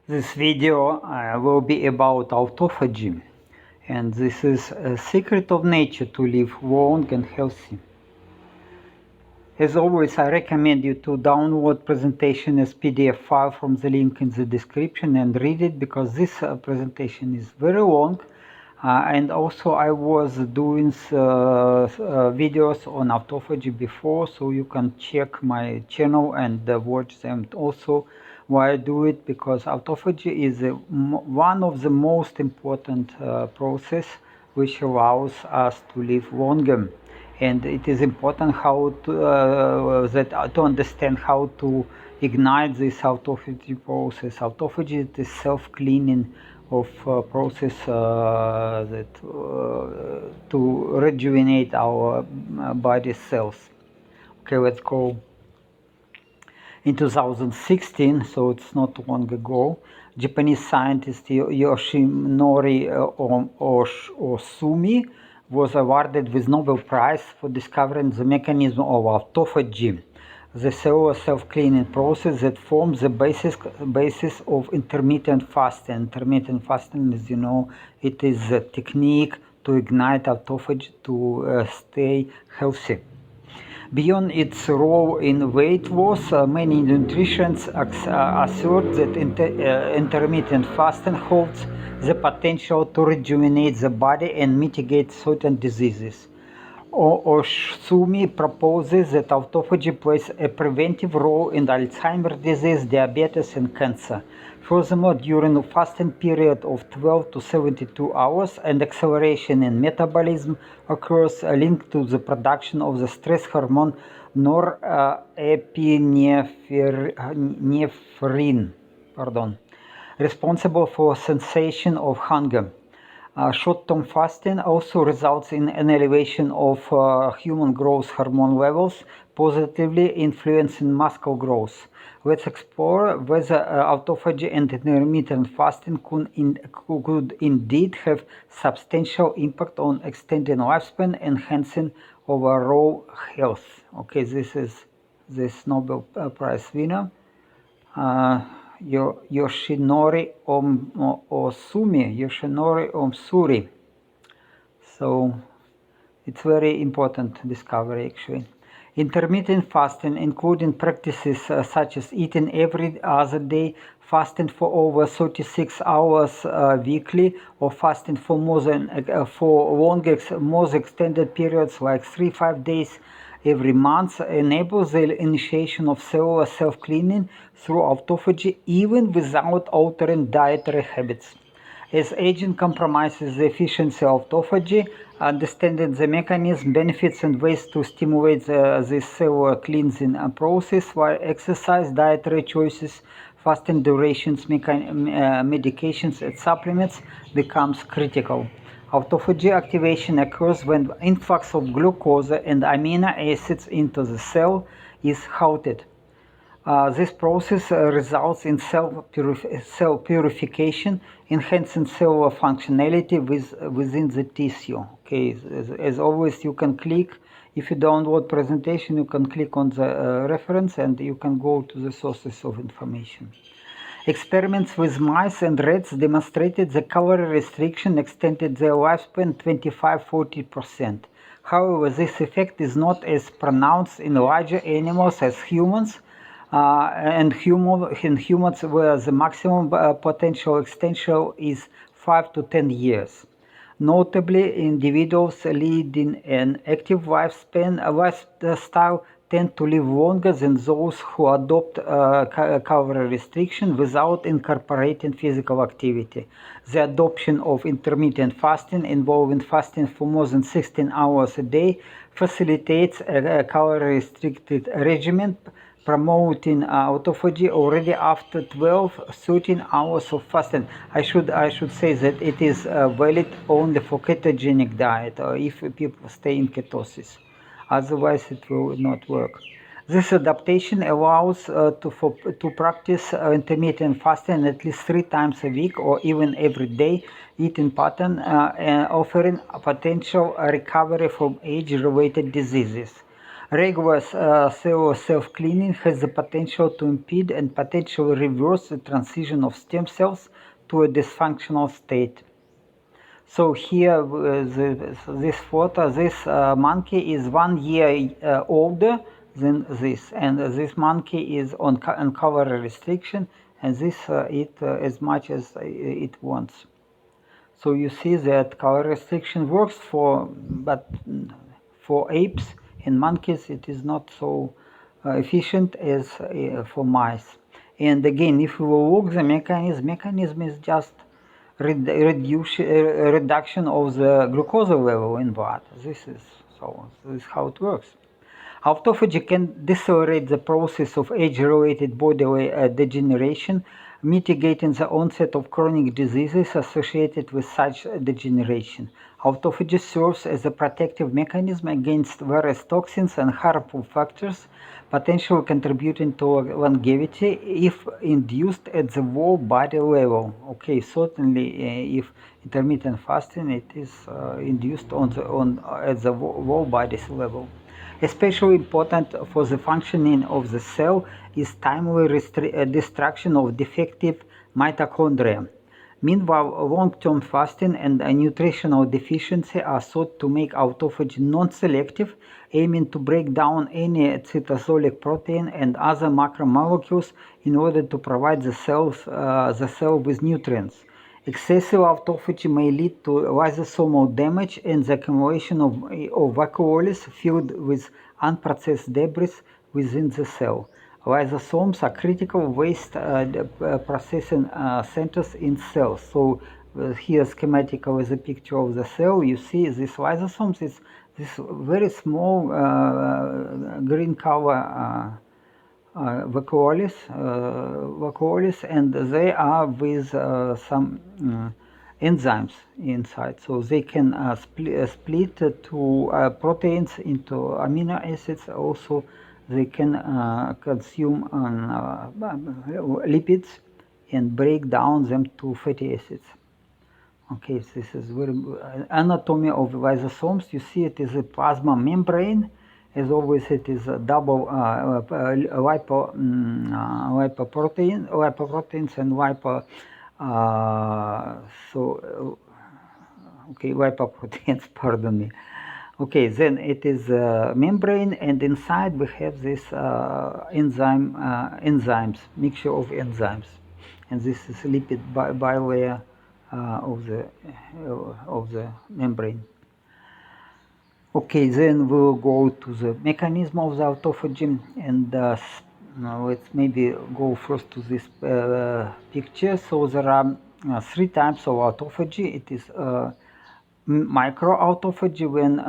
This video will be about autophagy, and this is a secret of nature to live long and healthy. As always, I recommend you to download presentation as PDF file from the link in the description and read it, because this presentation is very long. And also I was doing videos on autophagy before, so you can check my channel and watch them also while I do it, because autophagy is one of the most important process which allows us to live longer. And it is important how to, to understand how to ignite this autophagy process. Autophagy is the self-cleaning of process to rejuvenate our body cells. Okay, let's go. In 2016, so it's not long ago, Japanese scientist Yoshinori Ohsumi was awarded with Nobel Prize for discovering the mechanism of autophagy, the cellular self-cleaning process that forms the basis of intermittent fasting. Intermittent fasting, as you know, it is a technique to ignite autophagy to stay healthy. Beyond its role in weight loss, many nutritionists assert that intermittent fasting holds the potential to rejuvenate the body and mitigate certain diseases. Ohsumi proposes that autophagy plays a preventive role in Alzheimer's disease, diabetes, and cancer. Furthermore, during a fasting period of 12 to 72 hours, an acceleration in metabolism occurs linked to the production of the stress hormone norepinephrine, responsible for sensation of hunger. Short-term fasting also results in an elevation of human growth hormone levels, positively influencing muscle growth. Let's explore whether autophagy and intermittent fasting could indeed have substantial impact on extending lifespan, enhancing overall health. Okay, this is this Nobel Prize winner. Yoshinori Ohsumi. So it's very important discovery actually. Intermittent fasting, including practices such as eating every other day, fasting for over 36 hours weekly, or fasting for more extended periods like 3-5 days every month, enables the initiation of cellular self-cleaning through autophagy even without altering dietary habits. As aging compromises the efficiency of autophagy, understanding the mechanism, benefits, and ways to stimulate this cellular cleansing process, while exercise, dietary choices, fasting durations, medications, and supplements becomes critical. Autophagy activation occurs when influx of glucose and amino acids into the cell is halted. This process results in cell purification, enhancing cellular functionality within the tissue. Okay, as always, you can click, if you download presentation, you can click on the reference and you can go to the sources of information. Experiments with mice and rats demonstrated the calorie restriction extended their lifespan 25–40%. However, this effect is not as pronounced in larger animals as humans, and in humans where the maximum potential extension is 5 to 10 years. Notably, individuals leading an active lifestyle tend to live longer than those who adopt calorie restriction without incorporating physical activity. The adoption of intermittent fasting, involving fasting for more than 16 hours a day, facilitates a calorie-restricted regimen, promoting autophagy already after 12–13 hours of fasting. I should say that it is valid only for ketogenic diet, or if people stay in ketosis. Otherwise, it will not work. This adaptation allows to practice intermittent fasting at least 3 times a week or even every day eating pattern, offering a potential recovery from age-related diseases. Regular cellular self-cleaning has the potential to impede and potentially reverse the transition of stem cells to a dysfunctional state. So here, this photo, this monkey is 1 year older than this, and this monkey is on color restriction, and this eat as much as it wants. So you see that color restriction works but for apes and monkeys it is not so efficient as for mice. And again, if we will look the mechanism is just reduction of the glucose level in blood. This is how it works. Autophagy can decelerate the process of age-related bodily degeneration, mitigating the onset of chronic diseases associated with such degeneration. Autophagy serves as a protective mechanism against various toxins and harmful factors, potentially contributing to longevity if induced at the whole body level. Okay, certainly if intermittent fasting, it is induced at the whole body level. Especially important for the functioning of the cell is timely destruction of defective mitochondria. Meanwhile, long-term fasting and nutritional deficiency are thought to make autophagy non-selective, aiming to break down any cytosolic protein and other macromolecules in order to provide the cell with nutrients. Excessive autophagy may lead to lysosomal damage and the accumulation of vacuoles filled with unprocessed debris within the cell. Lysosomes are critical waste processing centers in cells. So here schematically is a picture of the cell. You see these lysosomes, is this very small green color vacuoles, and they are with some enzymes inside, so they can split to proteins into amino acids. Also, they can consume lipids and break down them to fatty acids. Okay, this is very anatomy of lysosomes. You see, it is a plasma membrane. As always, it is a double lipoproteins and lipoproteins, pardon me. Okay, then it is a membrane, and inside we have this enzymes, mixture of enzymes, and this is lipid bilayer of the membrane. Okay, then we'll go to the mechanism of the autophagy, and let's maybe go first to this picture. So there are 3 types of autophagy. It is microautophagy, when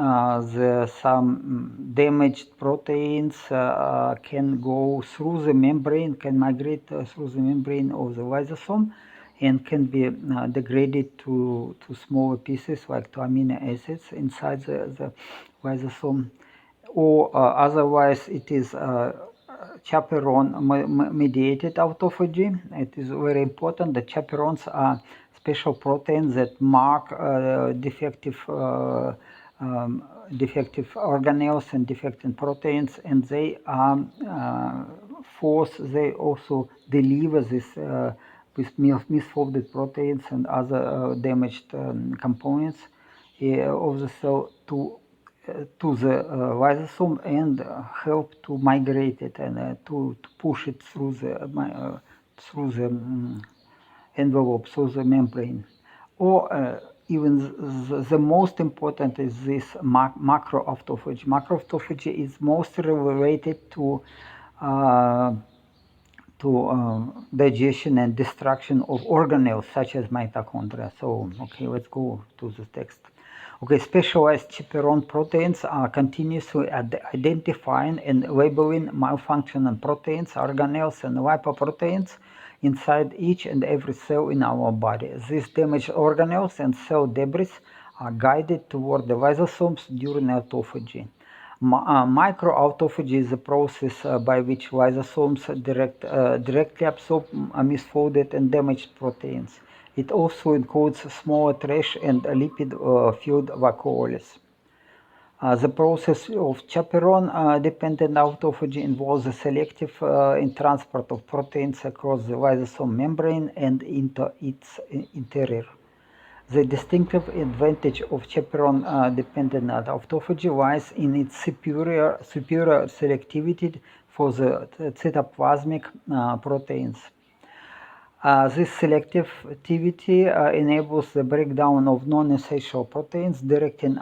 some damaged proteins can go through the membrane, can migrate through the membrane of the lysosome, and can be degraded to smaller pieces, like to amino acids inside the lysosome. Or otherwise, it is chaperone-mediated autophagy. It is very important. The chaperones are special proteins that mark defective organelles and defective proteins, and they are they also deliver this with misfolded proteins and other damaged components of the cell to the lysosome, and help to migrate it and to push it through the envelope, through the membrane. Or even the most important is this macroautophagy. Macroautophagy is mostly related to digestion and destruction of organelles such as mitochondria. So, okay, let's go to the text. Okay, specialized chaperone proteins are continuously identifying and labeling malfunctioning proteins, organelles, and lipoproteins inside each and every cell in our body. These damaged organelles and cell debris are guided toward the lysosomes during autophagy. Microautophagy is a process by which lysosomes directly absorb misfolded and damaged proteins. It also includes smaller trash and lipid-filled vacuoles. The process of chaperone-dependent autophagy involves the selective transport of proteins across the lysosome membrane and into its interior. The distinctive advantage of chaperone-dependent autophagy lies in its superior selectivity for the cytoplasmic proteins. This selectivity enables the breakdown of non-essential proteins, directing the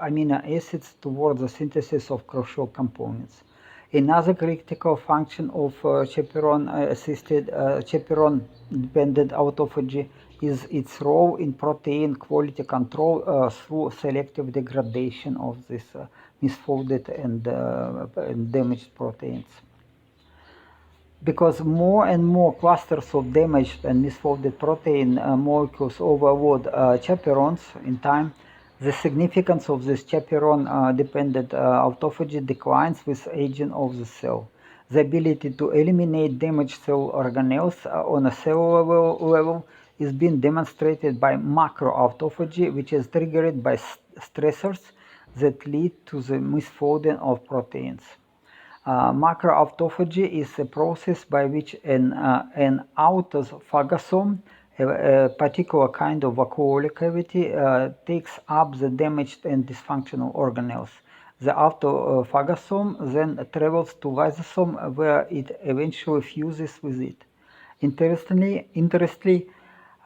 amino acids towards the synthesis of crucial components. Another critical function of chaperone-dependent autophagy is its role in protein quality control through selective degradation of these misfolded and damaged proteins. Because more and more clusters of damaged and misfolded protein molecules overload chaperones in time, the significance of this chaperone-dependent autophagy declines with aging of the cell. The ability to eliminate damaged cell organelles on a cellular level is being demonstrated by macroautophagy, which is triggered by stressors that lead to the misfolding of proteins. Macroautophagy is a process by which an autophagosome, a particular kind of vacuole cavity, takes up the damaged and dysfunctional organelles. The autophagosome then travels to lysosome, where it eventually fuses with it. Interestingly,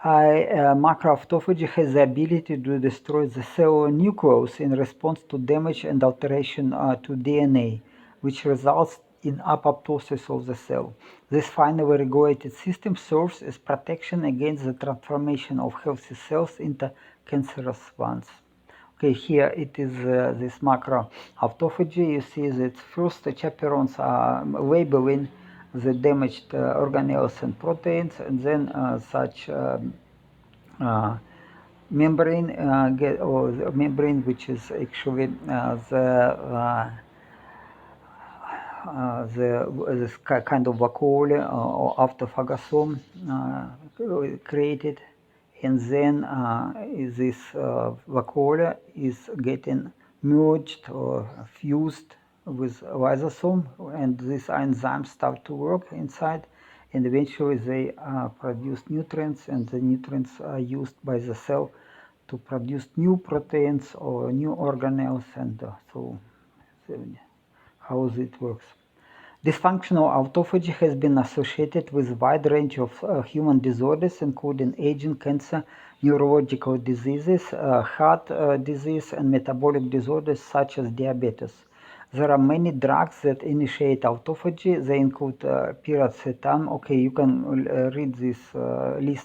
macroautophagy has the ability to destroy the cellular nucleus in response to damage and alteration to DNA, which results in apoptosis of the cell. This finely regulated system serves as protection against the transformation of healthy cells into cancerous ones. Okay, here it is this macroautophagy. You see that first the chaperones are labeling the damaged organelles and proteins, and then such membrane, or membrane, which is actually this kind of vacuole or autophagosome created, and then this vacuole is getting merged or fused with lysosome, and these enzymes start to work inside, and eventually they produce nutrients, and the nutrients are used by the cell to produce new proteins or new organelles, and so how it works. Dysfunctional autophagy has been associated with a wide range of human disorders, including aging, cancer, neurological diseases, heart disease, and metabolic disorders such as diabetes. There are many drugs that initiate autophagy. They include piracetam. Okay, you can read this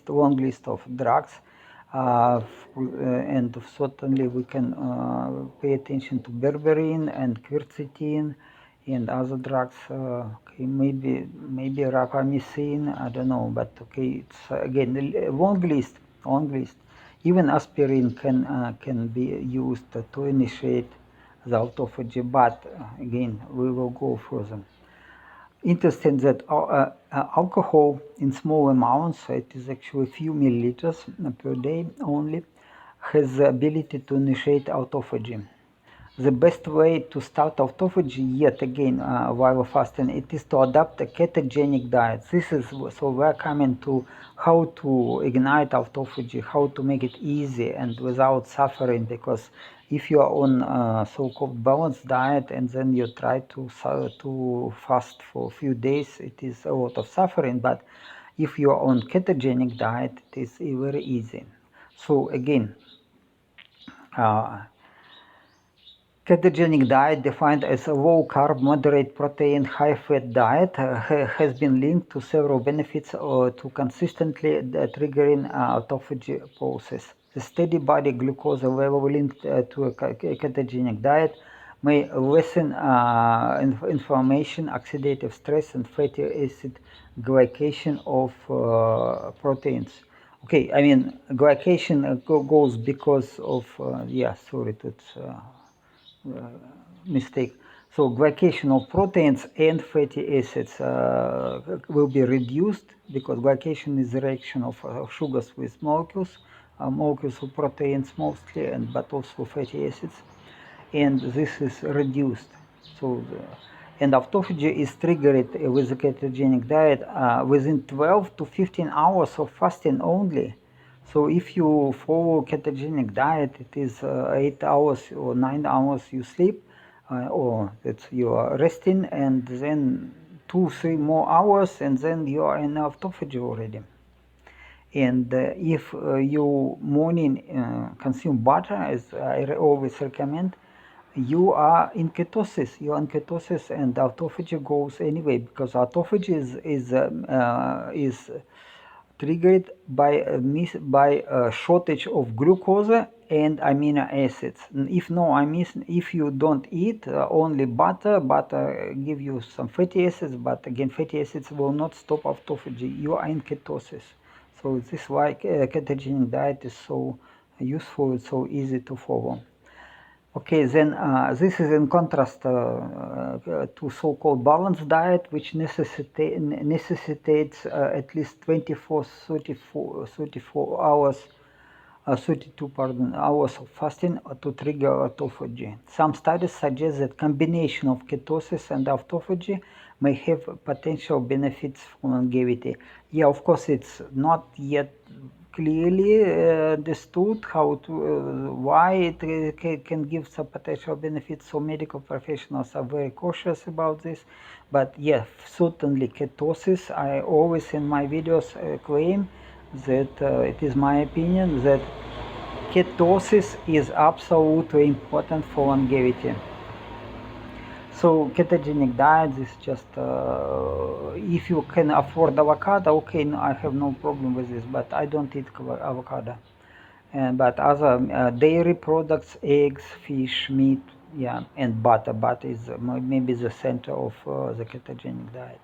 long list of drugs. And certainly we can pay attention to berberine and quercetin and other drugs. Okay, maybe rapamycin, I don't know, but okay, it's again a long list. Even aspirin can be used to initiate the autophagy, but again we will go further. Interesting that alcohol in small amounts, it is actually a few milliliters per day only, has the ability to initiate autophagy. The best way to start autophagy, yet again, while fasting, it is to adopt a ketogenic diet. This is, so we're coming to how to ignite autophagy, how to make it easy and without suffering, because if you are on so-called balanced diet and then you try to fast for a few days, it is a lot of suffering. But if you are on ketogenic diet, it is very easy. So again, ketogenic diet, defined as a low-carb, moderate protein, high-fat diet, has been linked to several benefits to consistently triggering autophagy process. The steady body glucose level linked to a ketogenic diet may lessen inflammation, oxidative stress, and fatty acid glycation of proteins. Okay, I mean, glycation goes because of, mistake. So glycation of proteins and fatty acids will be reduced, because glycation is the reaction of sugars with molecules, molecules of proteins mostly, but also fatty acids, and this is reduced. So, and autophagy is triggered with the ketogenic diet within 12 to 15 hours of fasting only. So if you follow ketogenic diet, it is 8 hours or 9 hours you sleep, or that you are resting, and then 2-3 more hours, and then you are in autophagy already. And if you morning consume butter, as I always recommend, you are in ketosis. You are in ketosis, and autophagy goes anyway, because autophagy is triggered by a shortage of glucose and amino acids. And if you don't eat only butter give you some fatty acids, but again, fatty acids will not stop autophagy. You are in ketosis. So this is why ketogenic diet is so useful, it's so easy to follow. Okay, then this is in contrast to so-called balanced diet, which necessitates at least 24, 34 hours, 32 hours of fasting to trigger autophagy. Some studies suggest that combination of ketosis and autophagy may have potential benefits for longevity. Yeah, of course, it's not yet clearly understood why it can give some potential benefits. So medical professionals are very cautious about this. But yeah, certainly ketosis, I always in my videos claim that it is my opinion that ketosis is absolutely important for longevity. So ketogenic diet is just if you can afford avocado, okay, no, I have no problem with this, but I don't eat avocado. But other dairy products, eggs, fish, meat, yeah, and butter. Butter is maybe the center of the ketogenic diet.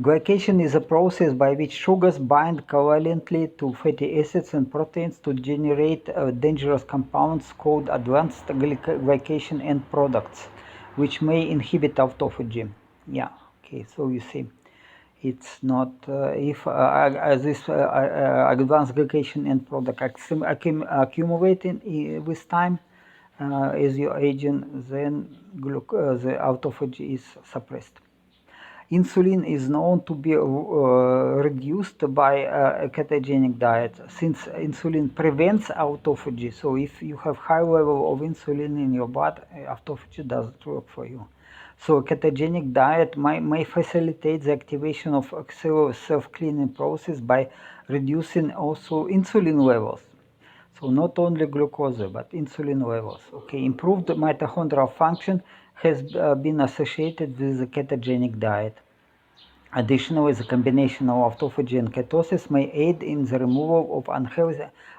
Glycation is a process by which sugars bind covalently to fatty acids and proteins to generate dangerous compounds called advanced glycation end products, which may inhibit autophagy. Yeah, okay, so you see, it's not, if this advanced glycation end product accumulating with time as you're aging, then the autophagy is suppressed. Insulin is known to be reduced by a ketogenic diet, since insulin prevents autophagy. So if you have high level of insulin in your blood, autophagy doesn't work for you. So a ketogenic diet may facilitate the activation of cellular self-cleaning process by reducing also insulin levels. So not only glucose, but insulin levels. Okay, improved mitochondrial function has been associated with the ketogenic diet. Additionally, the combination of autophagy and ketosis may aid in the removal of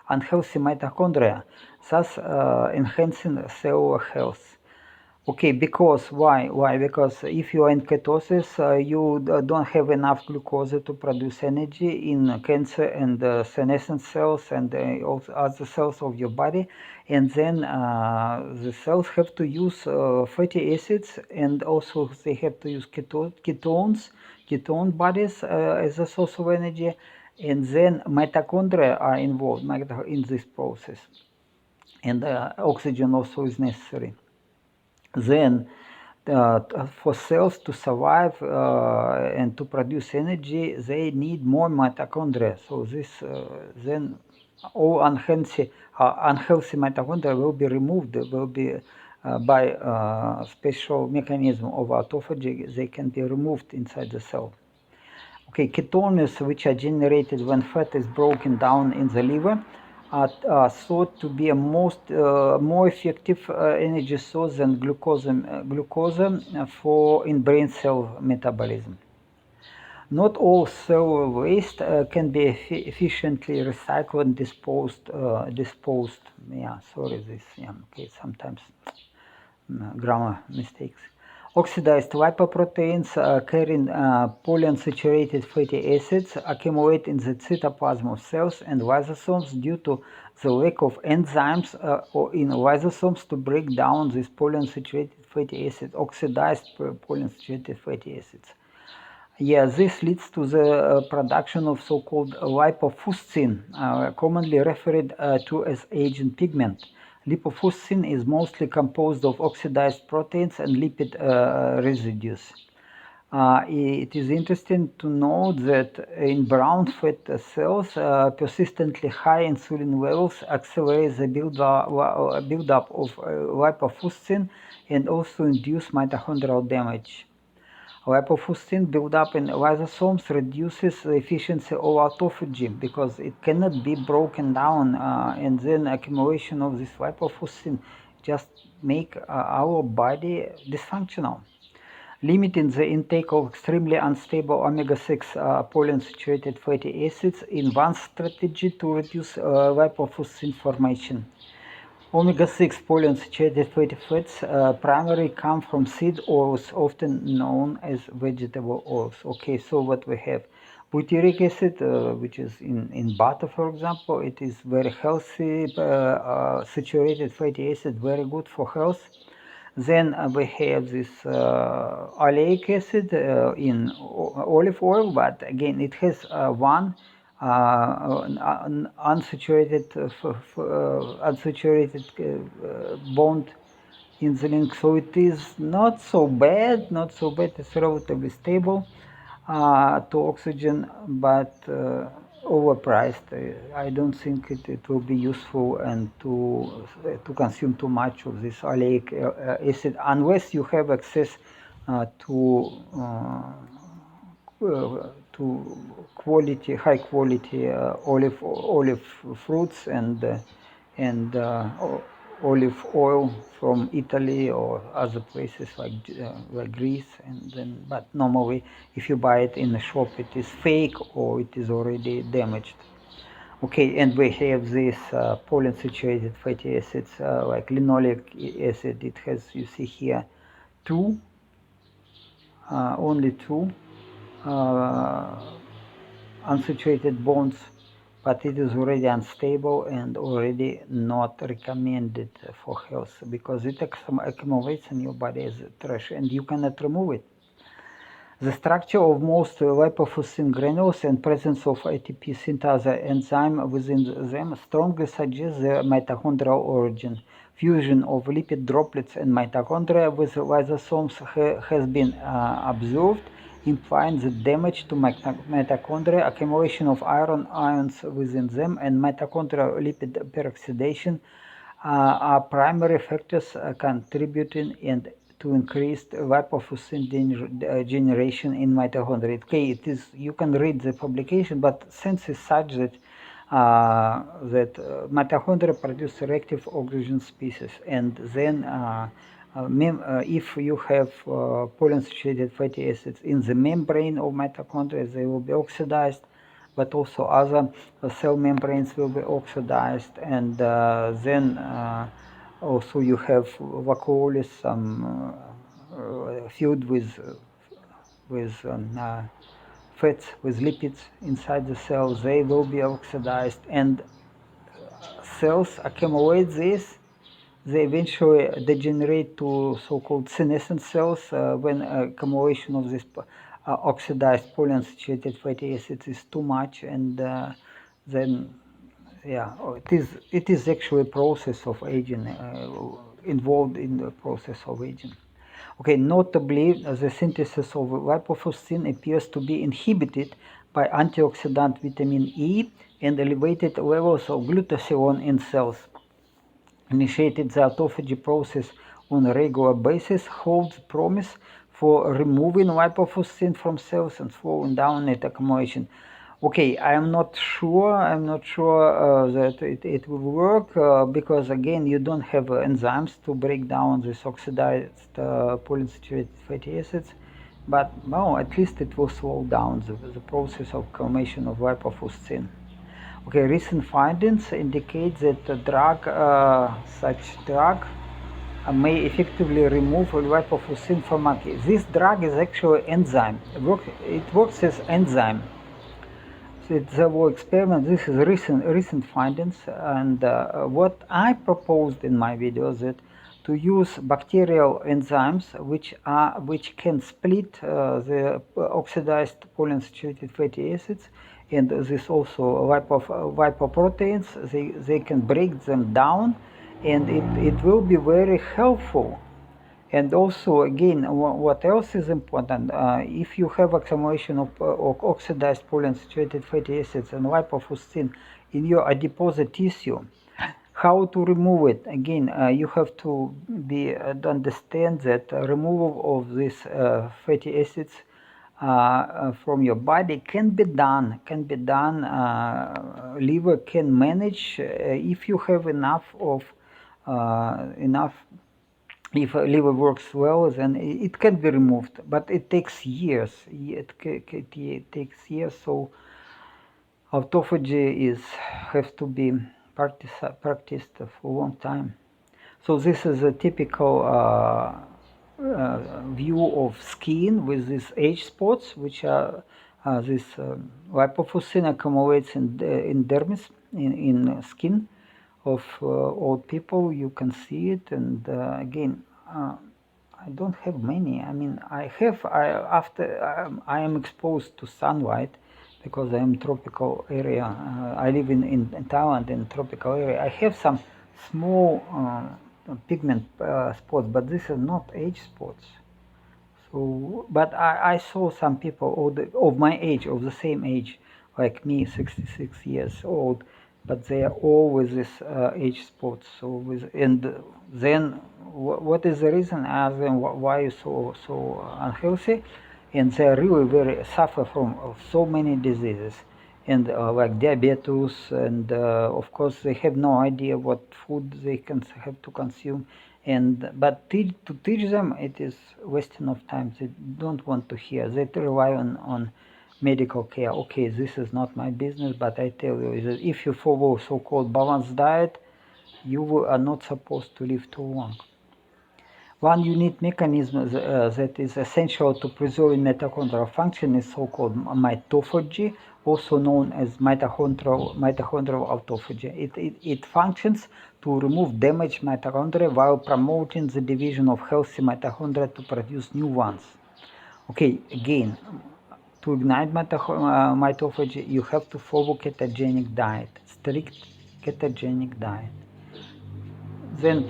unhealthy mitochondria, thus enhancing cellular health. Okay, because why? Because if you are in ketosis, you don't have enough glucose to produce energy in cancer and senescent cells and also other cells of your body, and then the cells have to use fatty acids, and also they have to use ketone bodies as a source of energy, and then mitochondria are involved in this process, and oxygen also is necessary. Then for cells to survive and to produce energy, they need more mitochondria. So this then all unhealthy mitochondria will be removed, will be by special mechanism of autophagy, they can be removed inside the cell. Okay, ketones, which are generated when fat is broken down in the liver, are thought to be a more effective energy source than glucose for in brain cell metabolism. Not all cellular waste can be efficiently recycled and disposed. Yeah, sorry, this. Yeah, okay, sometimes grammar mistakes. Oxidized lipoproteins carrying polyunsaturated fatty acids accumulate in the cytoplasm of cells and lysosomes due to the lack of enzymes or in lysosomes to break down these polyunsaturated fatty acids, oxidized polyunsaturated fatty acids. Yeah, this leads to the production of so-called lipofuscin, commonly referred to as aging pigment. Lipofuscin is mostly composed of oxidized proteins and lipid residues. It is interesting to note that in brown fat cells, persistently high insulin levels accelerate the buildup of lipofuscin and also induce mitochondrial damage. Lipofuscin buildup in lysosomes reduces the efficiency of autophagy because it cannot be broken down, and then accumulation of this lipofuscin just make our body dysfunctional. Limiting the intake of extremely unstable omega-6 polyunsaturated fatty acids is one strategy to reduce lipofuscin formation. Omega-6 polyunsaturated fatty fats primarily come from seed oils, often known as vegetable oils. Okay, so what we have? Butyric acid, which is in butter, for example, it is very healthy, saturated fatty acid, very good for health. Then we have this oleic acid in olive oil, but again, it has one unsaturated bond in the link, so it is not so bad. It's relatively stable to oxygen, but overpriced. I don't think it will be useful and to consume too much of this oleic acid unless you have access to high quality olive fruits and olive oil from Italy or other places like Greece, and then, but normally if you buy it in a shop, it is fake or it is already damaged. Okay, and we have this polyunsaturated fatty acids like linoleic acid. It has, you see here, only two unsaturated bonds, but it is already unstable and already not recommended for health because it accumulates in your body as trash and you cannot remove it. The structure of most lipofuscin granules and presence of ATP synthase enzyme within them strongly suggests their mitochondrial origin. Fusion of lipid droplets and mitochondria with lysosomes has been observed, implying the damage to mitochondria, accumulation of iron ions within them, and mitochondrial lipid peroxidation are primary factors contributing to increased lipofuscin generation in mitochondria. Okay, it is, you can read the publication, but sense is such that mitochondria produce reactive oxygen species, and then if you have polyunsaturated fatty acids in the membrane of mitochondria, they will be oxidized, but also other cell membranes will be oxidized, and then also you have vacuoles filled with fats, with lipids inside the cells. They will be oxidized, and cells accumulate this. They eventually degenerate to so-called senescent cells when accumulation of this oxidized polyunsaturated fatty acids is too much, and then yeah, it is actually a process of aging, involved in the process of aging. Okay, notably, the synthesis of lipofuscin appears to be inhibited by antioxidant vitamin E and elevated levels of glutathione in cells. Initiated the autophagy process on a regular basis holds promise for removing lipofuscin from cells and slowing down its accumulation. Okay, I'm not sure that it will work because again you don't have enzymes to break down these oxidized polyunsaturated fatty acids, but well, at least it will slow down the process of accumulation of lipofuscin. Okay, recent findings indicate that such drug may effectively remove lipofuscin from monkey. This drug is actually enzyme. It works as enzyme. So there were experiments. This is recent findings, and what I proposed in my video is that to use bacterial enzymes which can split the oxidized polyunsaturated fatty acids, and this also lipoproteins. They can break them down, and it will be very helpful. And also, again, what else is important? If you have accumulation of oxidized polyunsaturated fatty acids and lipofuscin in your adipose tissue, how to remove it? Again, you have to understand that removal of these fatty acids from your body can be done. Liver can manage if you have enough. If liver works well, then it can be removed, but it takes years. It takes years. So autophagy has to be practiced for a long time. So this is a typical view of skin with these age spots, which are this lipofuscin accumulates in dermis, in skin of old people. You can see it, and again, I don't have many. I mean, after I am exposed to sunlight, because I am tropical area. I live in Thailand, in tropical area. I have some small pigment spots, but these are not age spots. So, but I saw some people of my age, of the same age, like me, 66 years old, but they are all with this age spots. So and then what is the reason? I ask them why you so unhealthy, and they really very suffer from so many diseases, and like diabetes, and of course they have no idea what food they can have to consume. But to teach them, it is wasting of time. They don't want to hear. They rely on medical care. Okay, this is not my business, but I tell you that if you follow so-called balanced diet, you are not supposed to live too long. One unique mechanism that is essential to preserving mitochondrial function is so-called mitophagy, also known as mitochondrial autophagy. It functions to remove damaged mitochondria while promoting the division of healthy mitochondria to produce new ones. Okay, again, to ignite mitophagy, you have to follow ketogenic diet, strict ketogenic diet. Then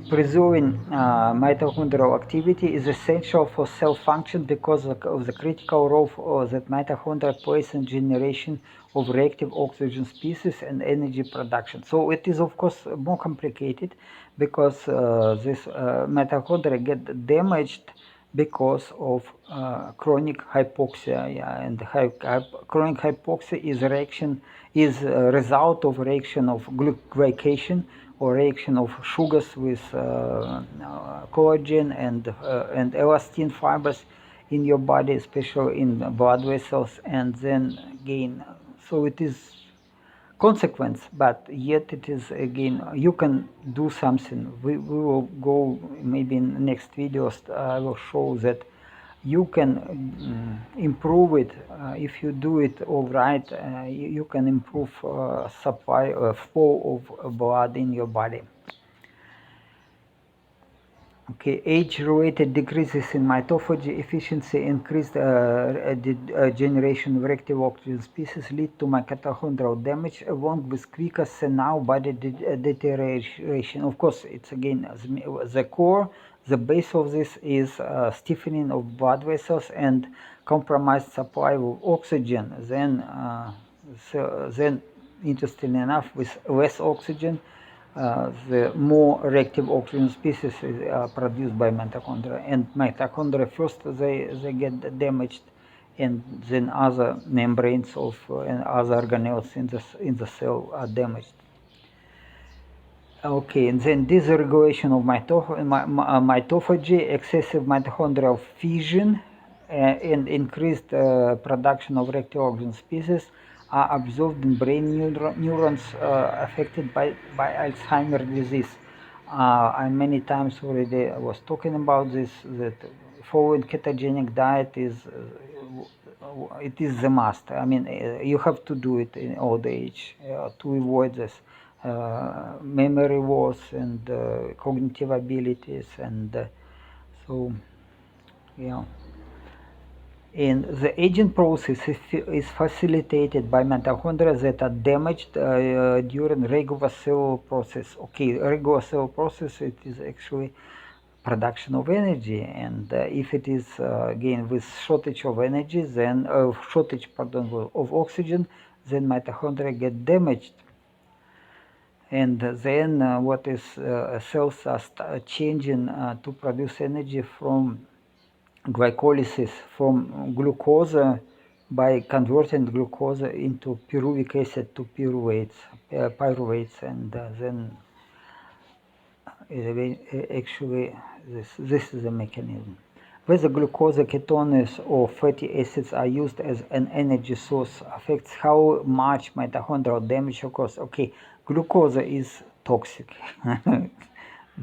preserving mitochondrial activity is essential for cell function because of the critical role that mitochondria plays in generation of reactive oxygen species and energy production. So it is of course more complicated because this mitochondria get damaged because of chronic hypoxia, and chronic hypoxia is a result of reaction of glycation or reaction of sugars with collagen and elastin fibers in your body, especially in blood vessels, and then again, so it is consequence, but yet it is again, you can do something. We will go maybe in the next videos. I will show that you can improve it if you do it all right. You can improve supply flow of blood in your body. Okay, age-related decreases in mitophagy efficiency, increased generation of reactive oxygen species lead to mitochondrial damage, along with quicker senile body deterioration. Of course, it's again the core, the base of this is stiffening of blood vessels and compromised supply of oxygen. Then, interestingly enough, with less oxygen, the more reactive oxygen species are produced by mitochondria, and mitochondria first they get damaged, and then other membranes of and other organelles in the cell are damaged. Okay, and then dysregulation of mitophagy, excessive mitochondrial fission, and increased production of reactive oxygen species are observed in brain neurons affected by Alzheimer's disease. I many times already was talking about this, that following ketogenic diet is the must. I mean, you have to do it in old age to avoid this memory loss and cognitive abilities, and so yeah. And the aging process is facilitated by mitochondria that are damaged during regular cellular process. Okay, regular cellular process, it is actually production of energy, and if it is again with shortage of energy, then of oxygen, then mitochondria get damaged, and then what is cells are changing to produce energy from glycolysis from glucose by converting glucose into pyruvic acid to pyruvates, and then actually this is the mechanism. Whether glucose, ketones, or fatty acids are used as an energy source affects how much mitochondrial damage occurs. Okay, glucose is toxic.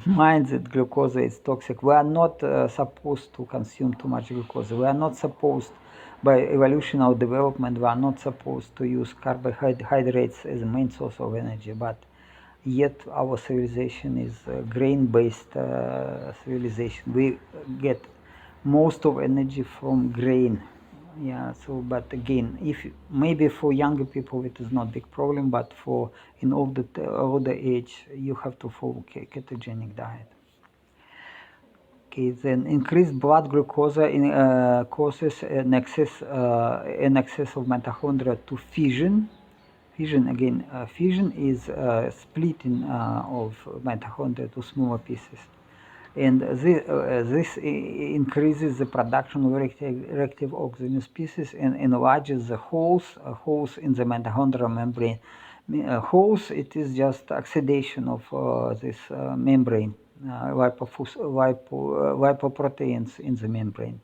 Mind that glucose is toxic. We are not supposed to consume too much glucose. We are not supposed, by evolutionary development, we are not supposed to use carbohydrates as a main source of energy. But yet our civilization is a grain-based civilization. We get most of energy from grain. Yeah, so but again, if maybe for younger people it is not big problem, but for in older age you have to follow ketogenic diet. Okay, then increased blood glucose causes an excess of mitochondria to fission. Fission is splitting of mitochondria to smaller pieces, and this increases the production of reactive oxygen species and enlarges the holes in the mitochondrial membrane. Holes, it is just oxidation of this membrane, lipoproteins in the membrane,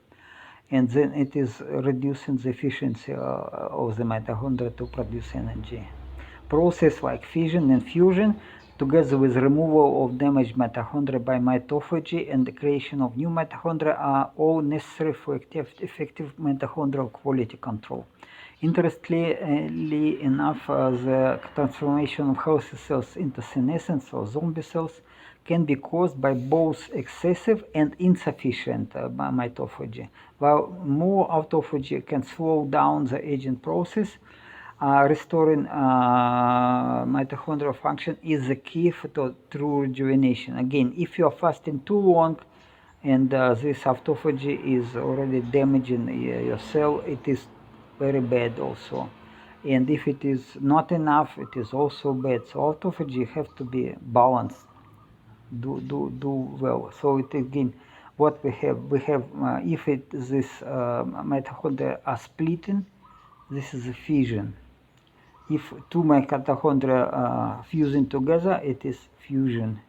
and then it is reducing the efficiency of the mitochondria to produce energy. Process like fission and fusion, together with removal of damaged mitochondria by mitophagy and the creation of new mitochondria, are all necessary for effective mitochondrial quality control. Interestingly enough, the transformation of healthy cells into senescent or zombie cells can be caused by both excessive and insufficient mitophagy. While more autophagy can slow down the aging process, restoring mitochondrial function is the key to true rejuvenation. Again, if you are fasting too long and this autophagy is already damaging your cell, it is very bad also. And if it is not enough, it is also bad. So autophagy have to be balanced. Do well. So it again, what we have if this mitochondria are splitting, this is a fission. If two mitochondria fusing together, it is fusion.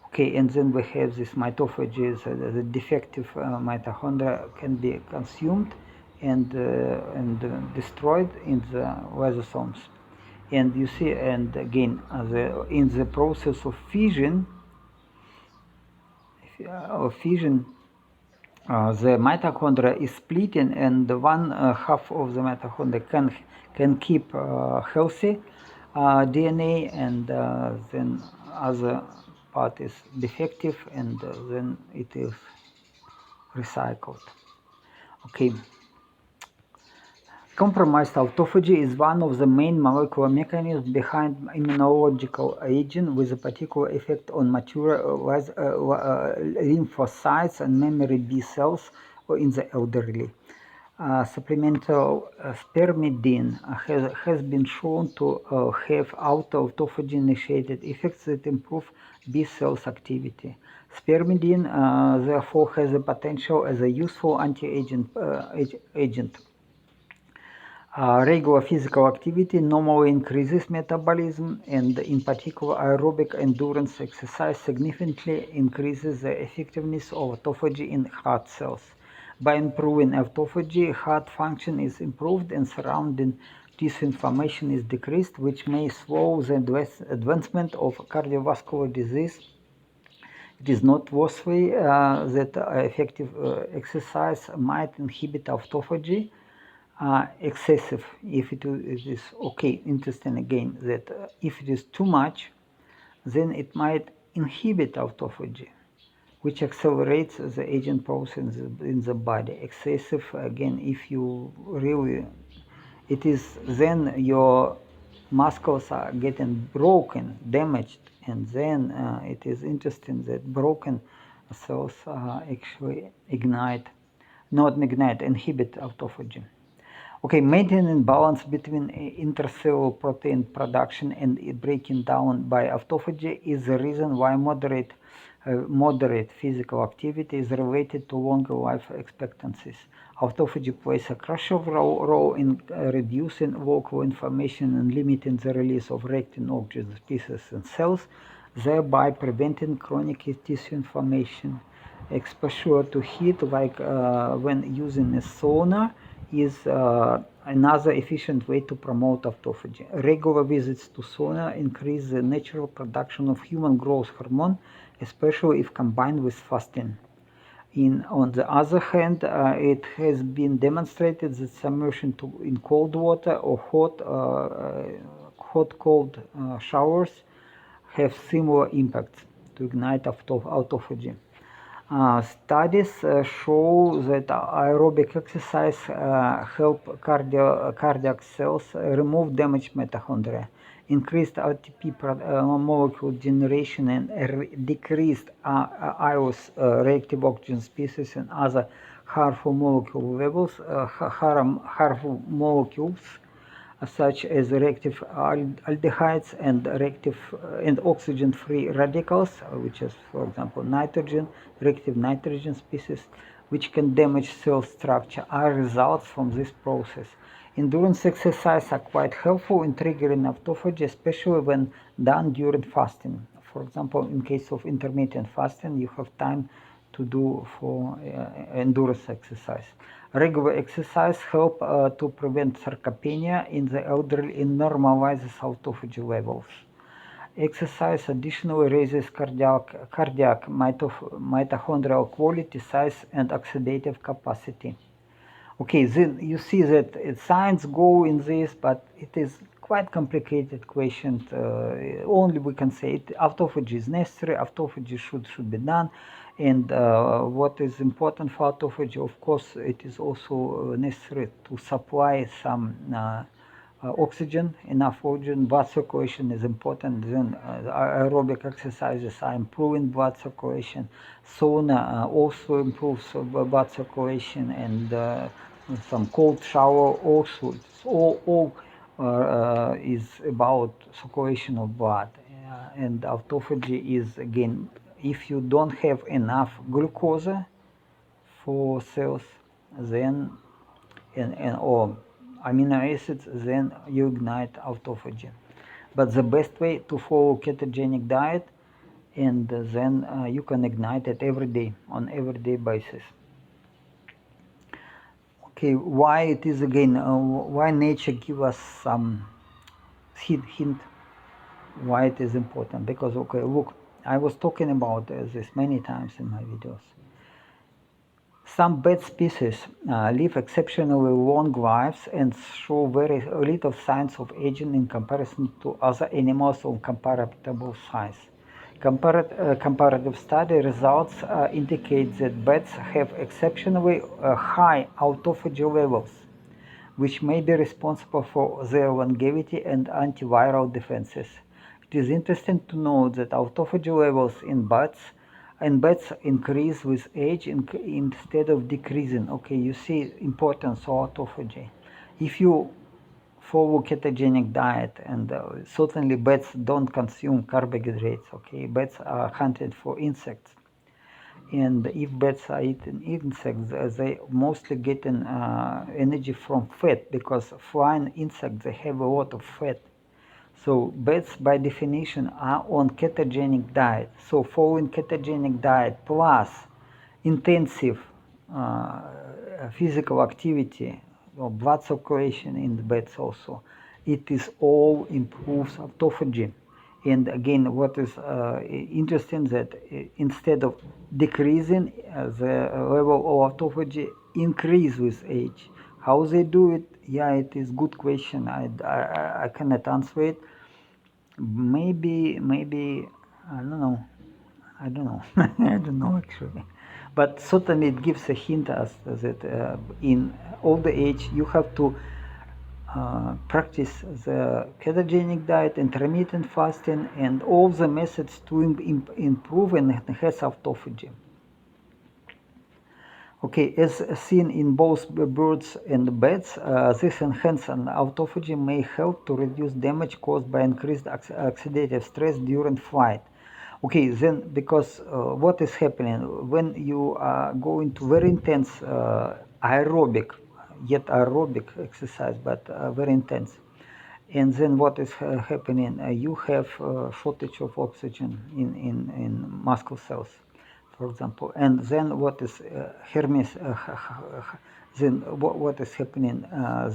Okay, and then we have this mitophagy, the defective mitochondria can be consumed and destroyed in the lysosomes. And you see, and again, in the process of fission, the mitochondria is splitting, and one half of the mitochondria can keep healthy DNA, and then other part is defective, and then it is recycled. Okay. Compromised autophagy is one of the main molecular mechanisms behind immunological aging, with a particular effect on mature lymphocytes and memory B cells in the elderly. Supplemental spermidine has been shown to have autophagy-initiated effects that improve B cells activity. Spermidine, therefore, has the potential as a useful anti-aging agent. Regular physical activity normally increases metabolism, and in particular aerobic endurance exercise significantly increases the effectiveness of autophagy in heart cells. By improving autophagy, heart function is improved and surrounding tissue inflammation is decreased, which may slow the advancement of cardiovascular disease. It is noteworthy that effective exercise might inhibit autophagy, excessive, if it is okay. Interesting again that if it is too much, then it might inhibit autophagy, which accelerates the aging process in the body. Excessive, again, if you really, it is then your muscles are getting broken, damaged, and then it is interesting that broken cells actually inhibit autophagy. Okay, maintaining balance between intercellular protein production and breaking down by autophagy is the reason why moderate physical activity is related to longer life expectancies. Autophagy plays a crucial role in reducing local inflammation and limiting the release of reacting oxygen species in cells, thereby preventing chronic tissue inflammation. Exposure to heat, like when using a sauna, is another efficient way to promote autophagy. Regular visits to sauna increase the natural production of human growth hormone, especially if combined with fasting. On the other hand, it has been demonstrated that submersion in cold water or hot-cold showers have similar impacts to ignite autophagy. Studies show that aerobic exercise help cardiac cells remove damaged mitochondria, increased ATP molecule generation, and decreased iOS reactive oxygen species and other harmful molecules such as reactive aldehydes and oxygen-free radicals, which is, for example, reactive nitrogen species, which can damage cell structure, are results from this process. Endurance exercise are quite helpful in triggering autophagy, especially when done during fasting. For example, in case of intermittent fasting, you have time to do for endurance exercise. Regular exercise help to prevent sarcopenia in the elderly and normalizes autophagy levels. Exercise additionally raises cardiac mitochondrial quality, size, and oxidative capacity. Okay, then you see that science go in this, but it is quite complicated question. Only we can say autophagy is necessary, autophagy should be done, and what is important for autophagy, of course, it is also necessary to supply some oxygen, enough oxygen. Blood circulation is important. Then aerobic exercises are improving blood circulation. Sauna also improves blood circulation, and some cold shower also. It's all is about circulation of blood, and autophagy is, again, if you don't have enough glucose for cells, then or amino acids, then you ignite autophagy. But the best way to follow ketogenic diet, and then you can ignite it every day on everyday basis. Okay, why it is again? Why nature give us some hint? Why it is important? Because okay, look, I was talking about this many times in my videos. Some bat species live exceptionally long lives and show very little signs of aging in comparison to other animals of comparable size. Comparative study results indicate that bats have exceptionally high autophagy levels, which may be responsible for their longevity and antiviral defenses. It is interesting to note that autophagy levels in bats increase with age instead of decreasing. Okay, you see importance of autophagy. If you follow ketogenic diet, and certainly bats don't consume carbohydrates, okay, bats are hunted for insects. And if bats are eating insects, they mostly getting energy from fat, because flying insects, they have a lot of fat. So bats by definition are on ketogenic diet. So following ketogenic diet plus intensive physical activity or blood circulation in the bats also, it is all improves autophagy. And again, what is interesting that instead of decreasing, the level of autophagy increase with age. How they do it? Yeah, it is good question. I cannot answer it. Maybe I don't know. I don't know. I don't know actually. But certainly it gives a hint as that in old age you have to practice the ketogenic diet, intermittent fasting, and all the methods to improve and enhance autophagy. Okay, as seen in both birds and bats, this enhanced autophagy may help to reduce damage caused by increased oxidative stress during flight. Okay, then because what is happening when you go into very intense aerobic, yet aerobic exercise, but very intense, and then what is happening? You have shortage of oxygen in muscle cells, for example, and then what is Hermes? Then what is happening?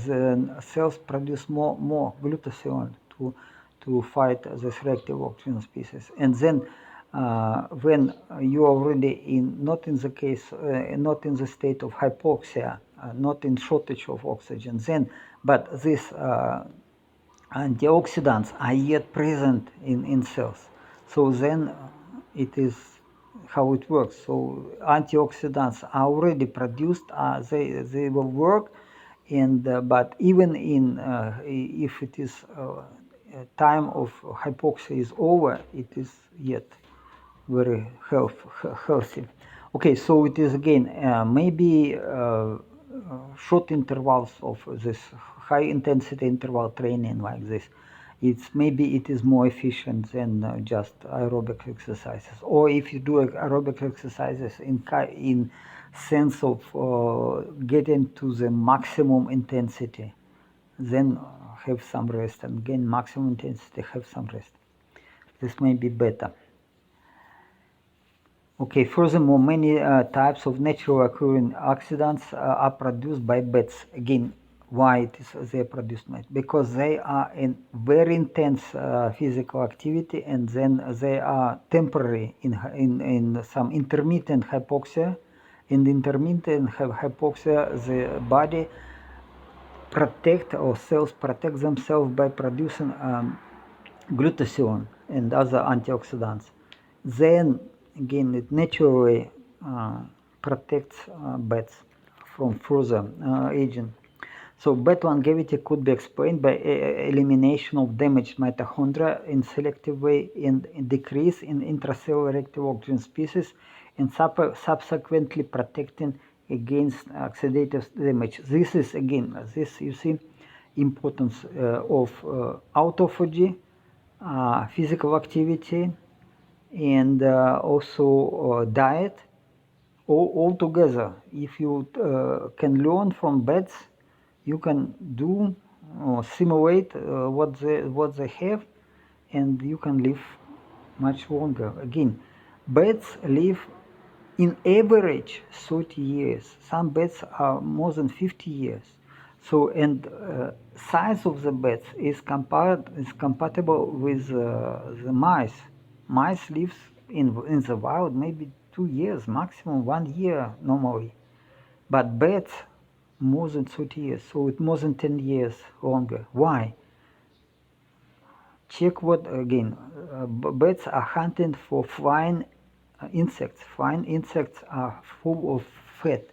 The cells produce more glutathione to fight this reactive oxygen species, and then when you are already not in the case, not in the state of hypoxia, not in shortage of oxygen, then but this antioxidants are yet present in cells. So then it is how it works. So antioxidants are already produced, they will work, and but even in if it is time of hypoxia is over, it is yet very healthy. Okay, so it is again maybe short intervals of this high intensity interval training like this. It's maybe it is more efficient than just aerobic exercises. Or if you do aerobic exercises in sense of getting to the maximum intensity, then have some rest, and again maximum intensity, have some rest. This may be better. Okay, furthermore, many types of naturally occurring oxidants are produced by bats. Again, why it is they are produced? Because they are in very intense physical activity, and then they are temporary in some intermittent hypoxia. In the intermittent hypoxia, the body protect, or cells protect themselves by producing glutathione and other antioxidants. Then again, it naturally protects bats from further aging. So bat longevity could be explained by elimination of damaged mitochondria in selective way and decrease in intracellular reactive oxygen species, and subsequently protecting against oxidative damage. This is again, this you see, importance of autophagy, physical activity, and also diet, all together. If you can learn from bats, you can do simulate what they have, and you can live much longer. Again, bats live in average 30 years. Some bats are more than 50 years. So, and size of the bats is compatible with the mice. Mice lives in the wild maybe 2 years, maximum 1 year normally. But bats more than 30 years, so it's more than 10 years longer. Why? Check what again. Bats are hunting for flying insects. Flying insects are full of fat,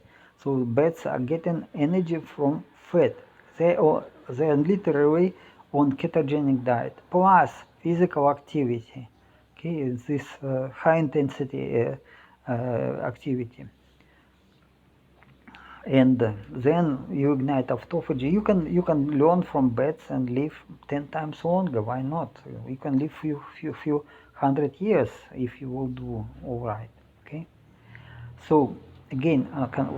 so bats are getting energy from fat. They are literally on ketogenic diet plus physical activity. Okay, this high intensity activity. And then you ignite autophagy. You can learn from bats and live 10 times longer. Why not? You can live few hundred years if you will do all right. Okay. So again,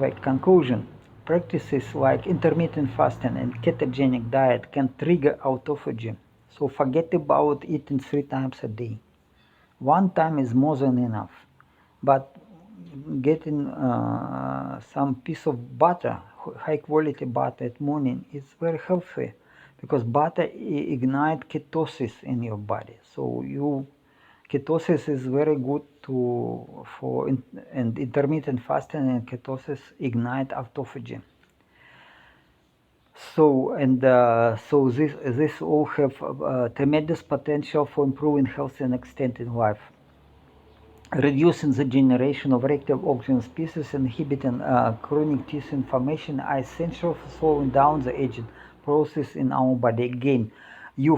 like conclusion, practices like intermittent fasting and ketogenic diet can trigger autophagy. So forget about eating 3 times a day. 1 time is more than enough. But getting some piece of butter, high quality butter at morning, is very healthy, because butter ignite ketosis in your body. So ketosis is very good and intermittent fasting and ketosis ignite autophagy. So so this all have tremendous potential for improving health and extending life, reducing the generation of reactive oxygen species, inhibiting chronic tissue inflammation are essential for slowing down the aging process in our body. Again, you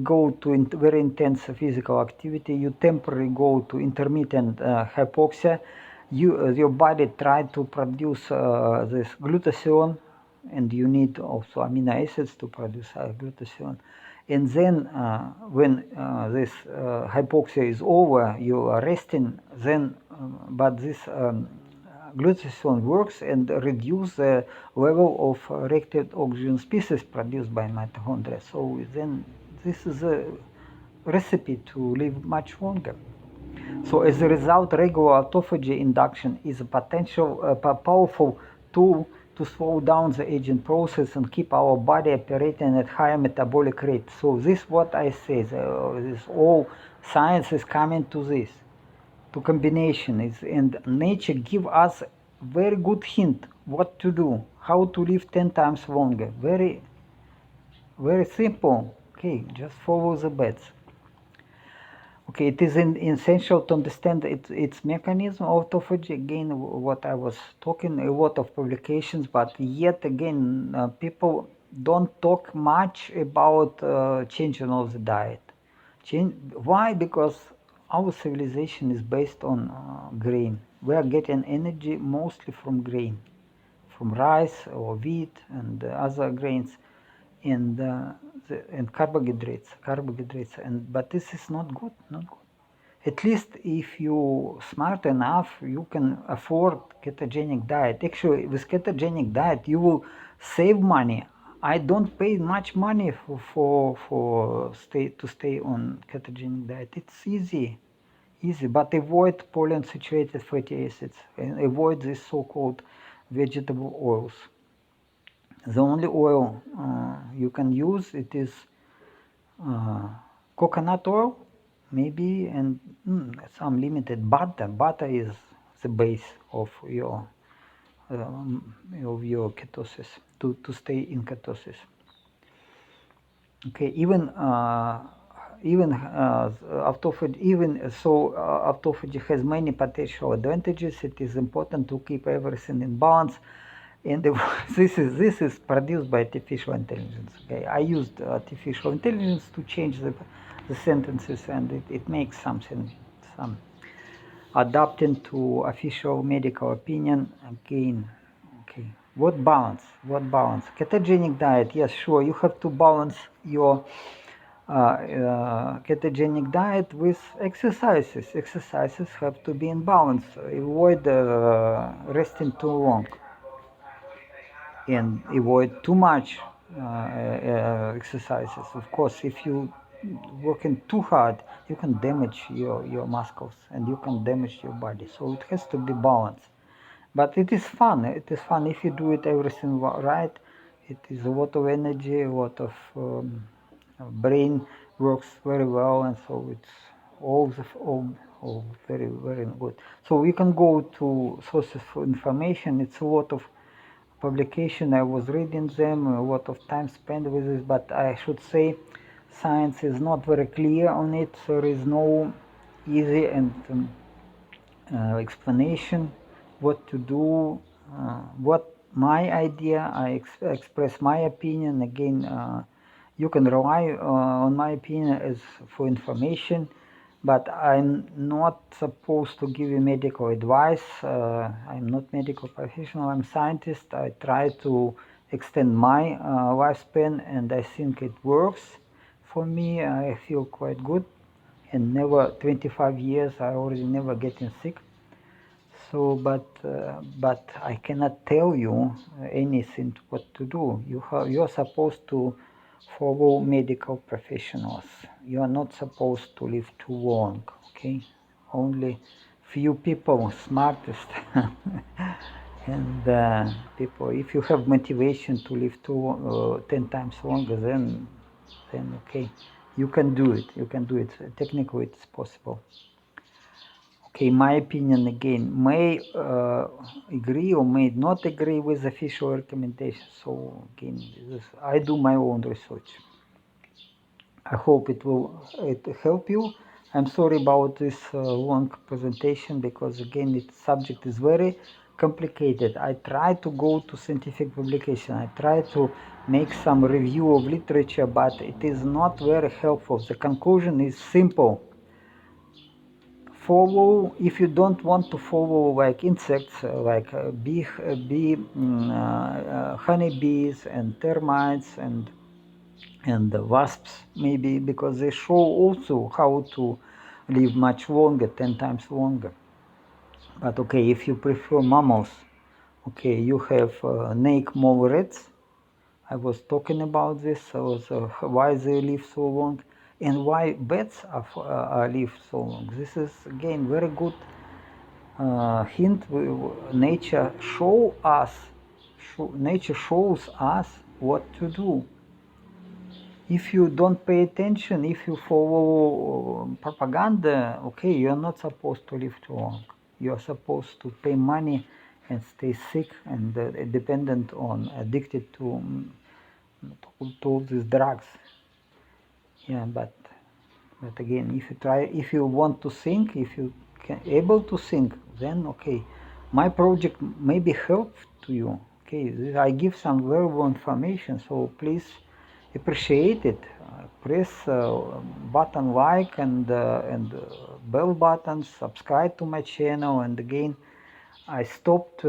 go to very intense physical activity, you temporarily go to intermittent hypoxia, your body try to produce this glutathione, and you need also amino acids to produce glutathione. And then when this hypoxia is over, you are resting, then but this glutathione works and reduce the level of reactive oxygen species produced by mitochondria. So then this is a recipe to live much longer. So as a result, regular autophagy induction is a potential powerful tool to slow down the aging process and keep our body operating at higher metabolic rate. So this what I say, this all science is coming to this, to combination is, and nature give us very good hint what to do, how to live 10 times longer. Very, very simple. Okay, just follow the bets. Okay, it is essential to understand its mechanism. Autophagy, again, what I was talking, a lot of publications, but yet again, people don't talk much about changing of the diet. Why? Because our civilization is based on grain. We are getting energy mostly from grain, from rice or wheat and other grains, and carbohydrates, and but this is not good, not good. At least if you smart enough, you can afford ketogenic diet. Actually, with ketogenic diet, you will save money. I don't pay much money for stay on ketogenic diet. It's easy, but avoid polyunsaturated fatty acids and avoid these so-called vegetable oils. The only oil you can use it is coconut oil, maybe, and some limited butter. Butter is the base of your ketosis to stay in ketosis. Okay, even autophagy has many potential advantages. It is important to keep everything in balance. And this is produced by artificial intelligence. Okay, I used artificial intelligence to change the sentences, and it makes some adapting to official medical opinion. Again, okay, what balance? What balance? Ketogenic diet, yes, sure. You have to balance your ketogenic diet with exercises. Exercises have to be in balance. Avoid resting too long, and avoid too much exercises. Of course, if you working too hard, you can damage your muscles and you can damage your body. So it has to be balanced. But it is fun. It is fun if you do it everything right. It is a lot of energy, a lot of brain works very well, and so it's all very, very good. So you can go to sources for information. It's a lot of publication. I was reading them, a lot of time spent with this, but I should say science is not very clear on it. There is no easy and explanation what to do, what my idea. I express my opinion. Again, you can rely on my opinion as for information, but I'm not supposed to give you medical advice. I'm not medical professional. I'm scientist. I try to extend my lifespan, and I think it works for me. I feel quite good, and never 25 years. I already never getting sick. So, but I cannot tell you anything what to do. You're supposed to follow medical professionals. You are not supposed to live too long. Okay, only few people, smartest, and people. If you have motivation to live 10 times longer, then okay, you can do it. You can do it. Technically, it's possible. Okay, my opinion again may agree or may not agree with official recommendations. So again, I do my own research. I hope it will help you. I'm sorry about this long presentation because again, the subject is very complicated. I try to go to scientific publication. I try to make some review of literature, but it is not very helpful. The conclusion is simple. Follow, if you don't want to follow like insects, like honeybees and termites and wasps, maybe, because they show also how to live much longer, 10 times longer. But okay, if you prefer mammals, okay, you have snake mole rats. I was talking about this, why they live so long and why bats live so long. This is again very good hint. Nature nature shows us what to do. If you don't pay attention, if you follow propaganda, okay, you're not supposed to live too long. You're supposed to pay money and stay sick and dependent on, addicted to all these drugs. Yeah, but again, if you want to think, if you can able to think, then okay, my project may be help to you. Okay, I give some valuable information, so please appreciate it. Press button like and bell button, subscribe to my channel, and again, I stopped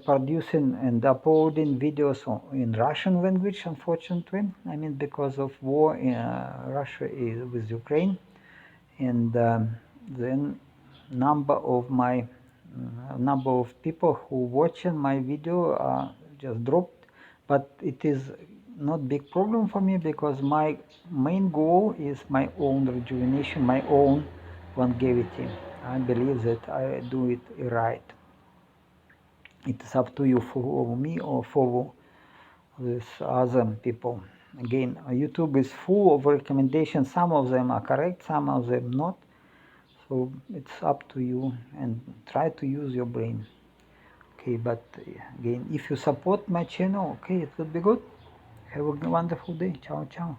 producing and uploading videos in Russian language, unfortunately. I mean, because of war in Russia with Ukraine, and then number of people who watching my video just dropped. But it is not big problem for me because my main goal is my own rejuvenation, my own longevity. I believe that I do it right. It's up to you follow me or follow these other people. Again, YouTube is full of recommendations. Some of them are correct, some of them not. So it's up to you and try to use your brain. Okay, but again, if you support my channel, okay, it will be good. Have a wonderful day. Ciao, ciao.